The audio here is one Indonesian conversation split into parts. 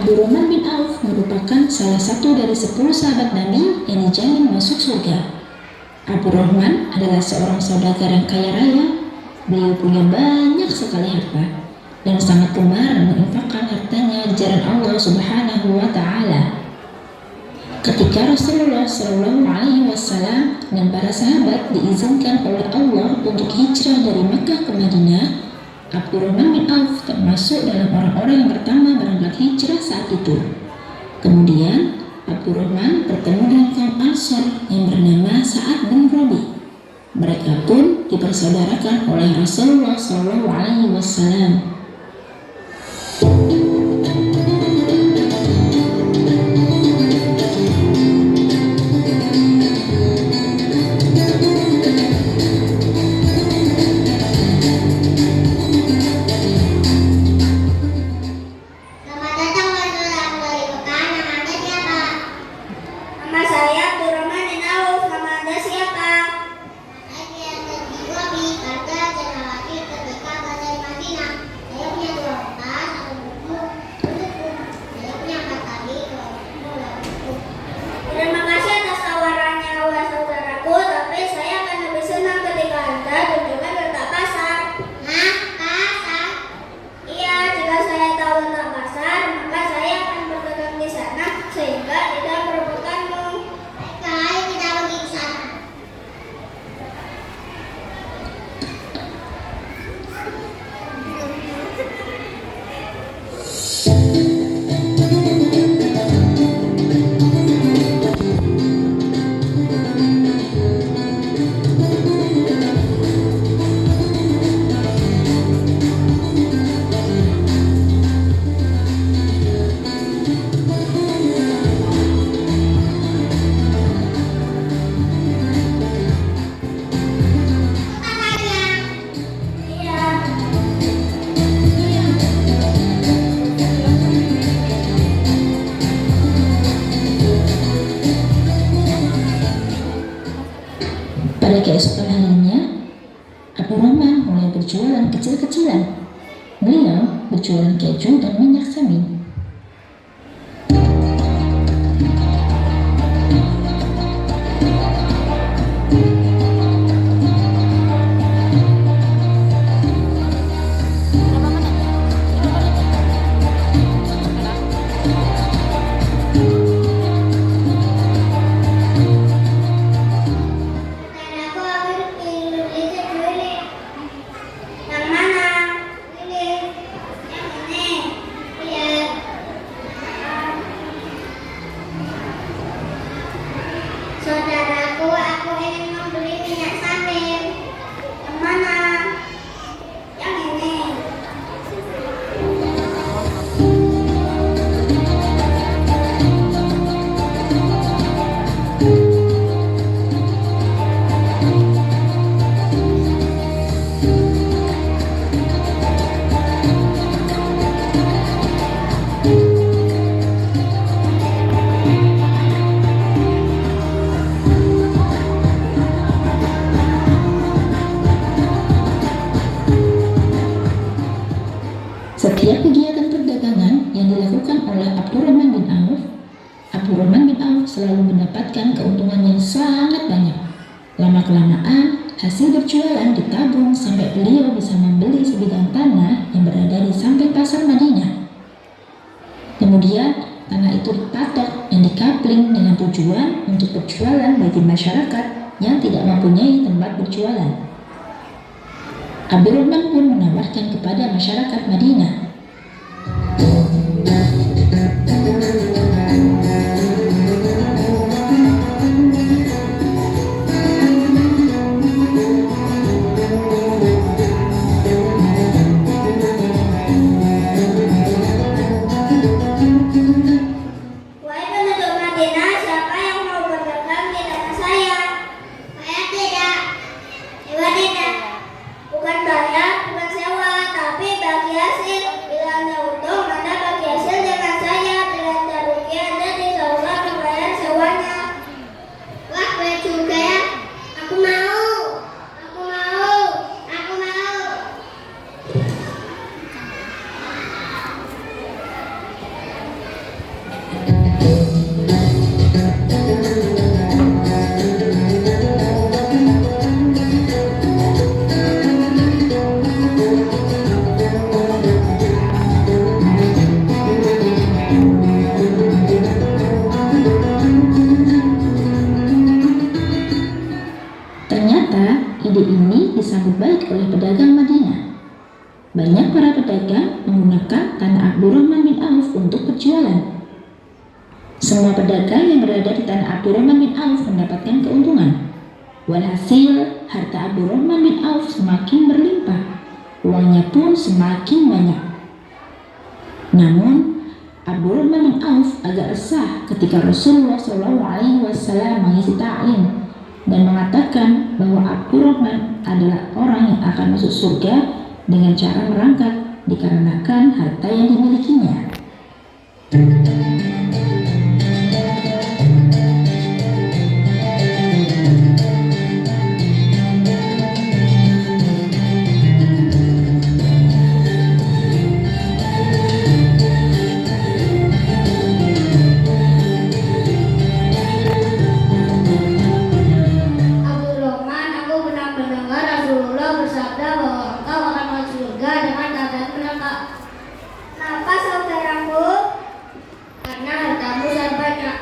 Abdurrahman bin Auf merupakan salah satu dari 10 sahabat Nabi yang dijamin masuk surga. Abdurrahman adalah seorang saudagar yang kaya raya. Beliau punya banyak sekali harta dan sangat gemar menginfakkan hartanya di jalan Allah Subhanahu wa Ta'ala. Ketika Rasulullah Shallallahu Alaihi Wasallam dan para sahabat diizinkan oleh Allah untuk hijrah dari Makkah ke Madinah, Abdurrahman bin Auf termasuk dalam orang-orang yang pertama berangkat hijrah saat itu. Kemudian Abdurrahman bertemu dengan kaum Ansor yang bernama Sa'ad bin Rabi. Mereka pun dipersaudarakan oleh Rasulullah Shallallahu Alaihi Wasallam. Pada keesokan harinya, Abdurrahman mulai berjualan kecil-kecilan. Beliau berjualan keju dan minyak samin. Saudaraku, aku ingin membeli minyak samin. Yang mana? Yang ini. Setiap kegiatan perdagangan yang dilakukan oleh Abdurrahman bin Auf selalu mendapatkan keuntungan yang sangat banyak. Lama-kelamaan, hasil berjualan ditabung sampai beliau bisa membeli sebidang tanah yang berada di samping pasar Madinah. Kemudian, tanah itu dipatok dan dikapling dengan tujuan untuk berjualan bagi masyarakat yang tidak mempunyai tempat berjualan. Abdurrahman pun menawarkan kepada masyarakat Madinah. Wahai penduduk Madinah, siapa yang mau berdagang di tanah saya? Saya tidak. Sewa tidak. Bukan bayar, bukan sewa, tapi bagi hasil. Bila Anda untung, Anda bagi hasil dengan saya. Bila Anda rugi, Banyak para pedagang menggunakan tanah Abdurrahman bin Auf untuk berjualan. Semua pedagang yang berada di tanah Abdurrahman bin Auf mendapatkan keuntungan. Walhasil, harta Abdurrahman bin Auf semakin berlimpah, uangnya pun semakin banyak. Namun, Abdurrahman bin Auf agak resah ketika Rasulullah SAW mengisi ta'lim dan mengatakan bahwa Abdurrahman adalah orang yang akan masuk surga dengan cara merangkak dikarenakan harta yang dimilikinya. Kenapa saudaraku? Karena hartamu sangat banyak.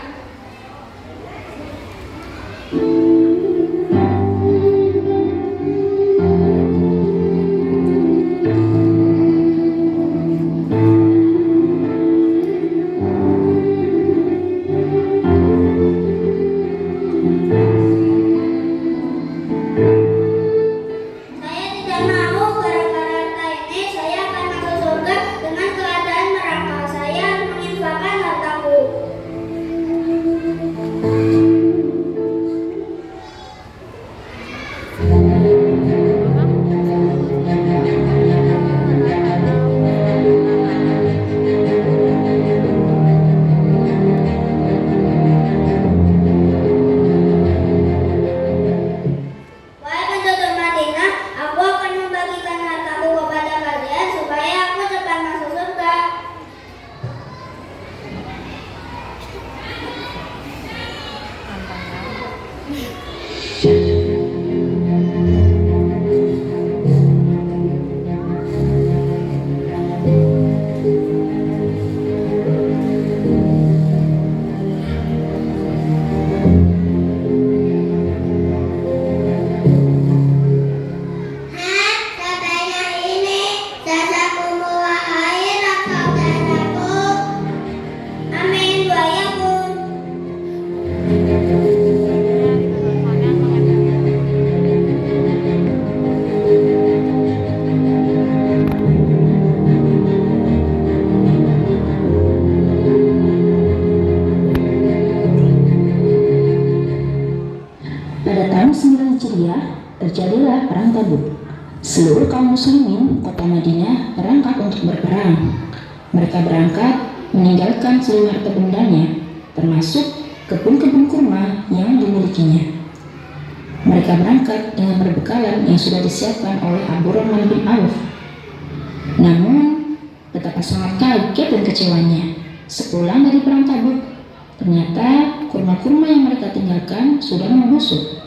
Saya tidak mau gara-gara harta ini saya akan masuk surga dengan keadaan neraka. Saya menginfakkan hartaku. Wahai penduduk Madinah, aku akan membagikan hartaku kepada kalian supaya aku cepat masuk surga. Sebanyak ini jazaku mulai akhirat saudaraku. Amin wa yakun. Pada tahun 9 Hijriah, terjadilah perang Tabuk. Seluruh kaum muslimin kota Madinah berangkat untuk berperang. Mereka berangkat meninggalkan seluruh harta bendanya, termasuk kebun-kebun kurma yang dimilikinya. Mereka berangkat dengan perbekalan yang sudah disiapkan oleh Abdurrahman bin Auf. Namun, betapa sangat kaget dan kecewanya. Sepulang dari perang Tabuk, ternyata kurma-kurma yang mereka tinggalkan sudah membusuk.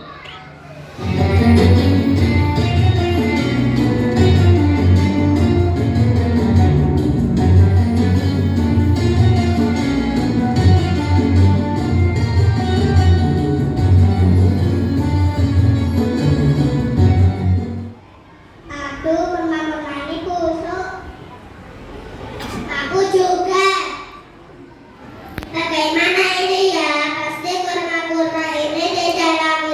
Aku pernah ini busuk. Aku juga. Bagaimana ini ya? Pasti kurma-kurma ini tidak laku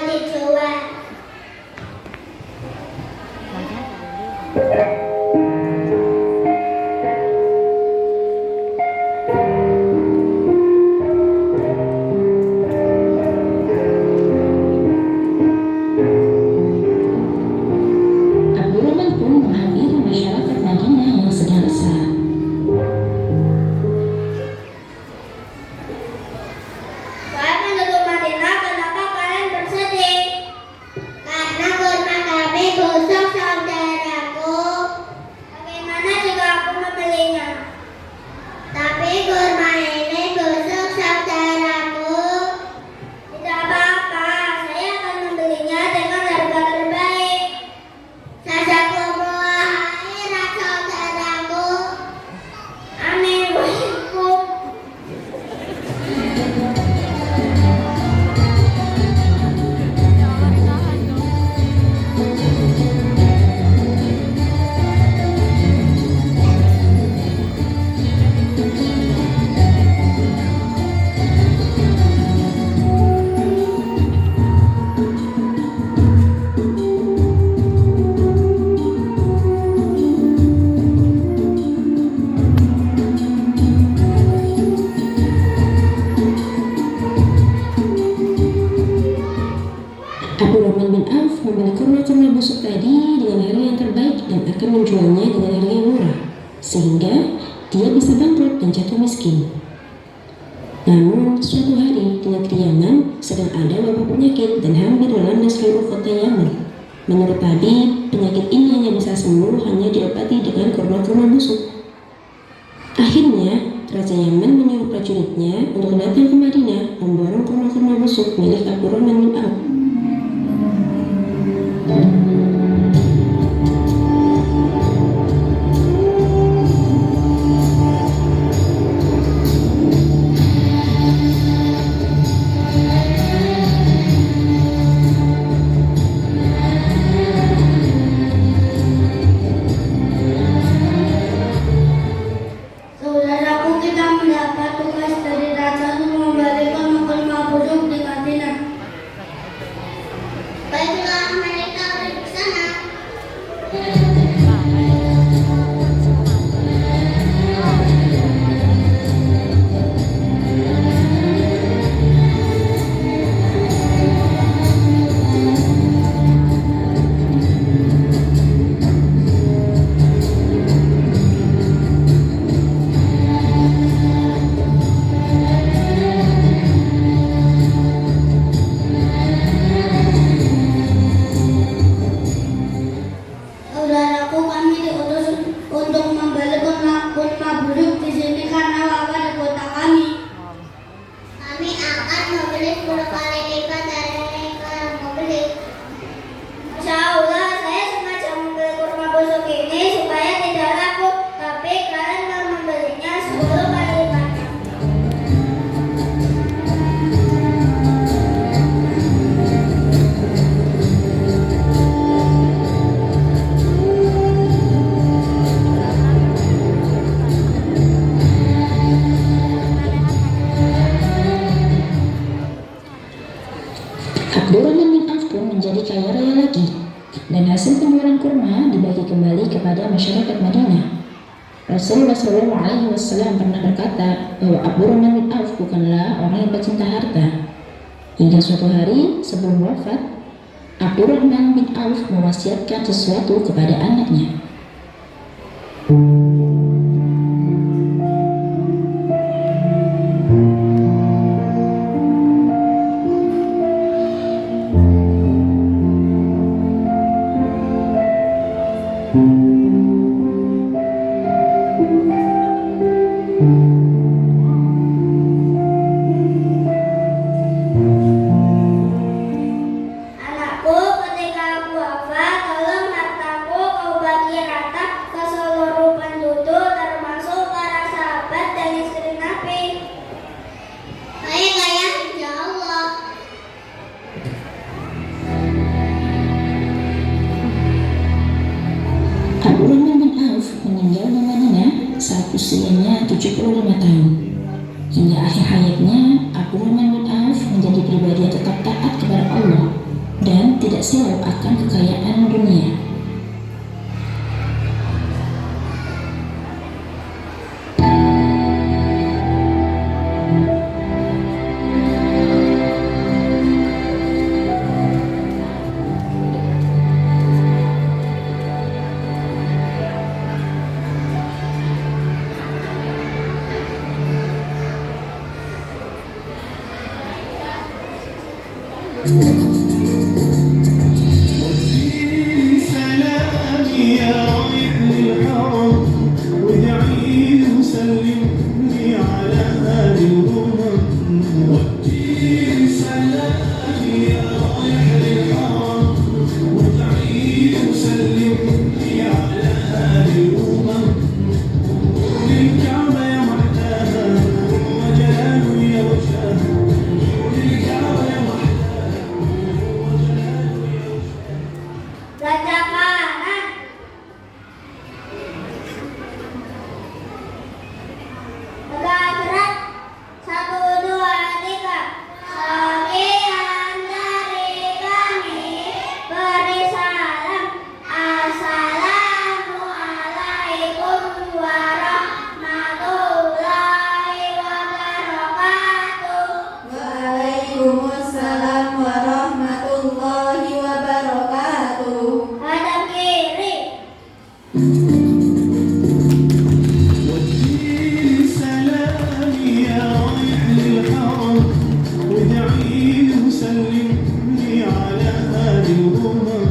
sehingga dia bisa bangkrut dan jatuh miskin. Namun, suatu hari di negeri Yaman sedang ada wabah penyakit dan hampir melanda seluruh kota Yaman. Menurut tabib, penyakit ini hanya bisa sembuh hanya diobati dengan kurma-kurma busuk. Akhirnya, Raja Yaman menyuruh prajuritnya untuk datang ke Madinah memborong kurma-kurma busuk milik Abdurrahman bin Auf. Saudaraku, kita mendapat tugas dari raja untuk memberikan kurma busuk di Madinah. Baiklah, mereka pergi ke sana. Saudaraku, kami diutus untuk membeli kurma busuk di sini karena wabah di kota kami. Kami akan membeli 10 kali lipat dari mereka yang membeli. Masya Allah, saya sengaja membeli kurma busuk ini supaya tidak laku, tapi kalian mau membelinya 10 kali lipatnya. Abdurrahman bin Auf pun menjadi kaya raya lagi, dan hasil penjualan kurma dibagi kembali kepada masyarakat Madinah. Rasulullah SAW pernah berkata bahwa Abdurrahman bin Auf bukanlah orang yang pecinta harta. Hingga suatu hari sebelum wafat, Abdurrahman bin Auf mewasiatkan sesuatu kepada anaknya. Anakku, ketika aku wafat, tolong hartaku kau bagi rata ke seluruh penduduk, termasuk para sahabat dan istri Nabi. Baik, ayah, insya Allah. Abdurrahman bin Auf meninggal di Madinah saat usianya 75 tahun. Hingga akhir hayatnya, Abdurrahman bin Auf menjadi pribadi yang tetap taat kepada Allah dan tidak silau akan kekayaan dunia. Bisa Ibu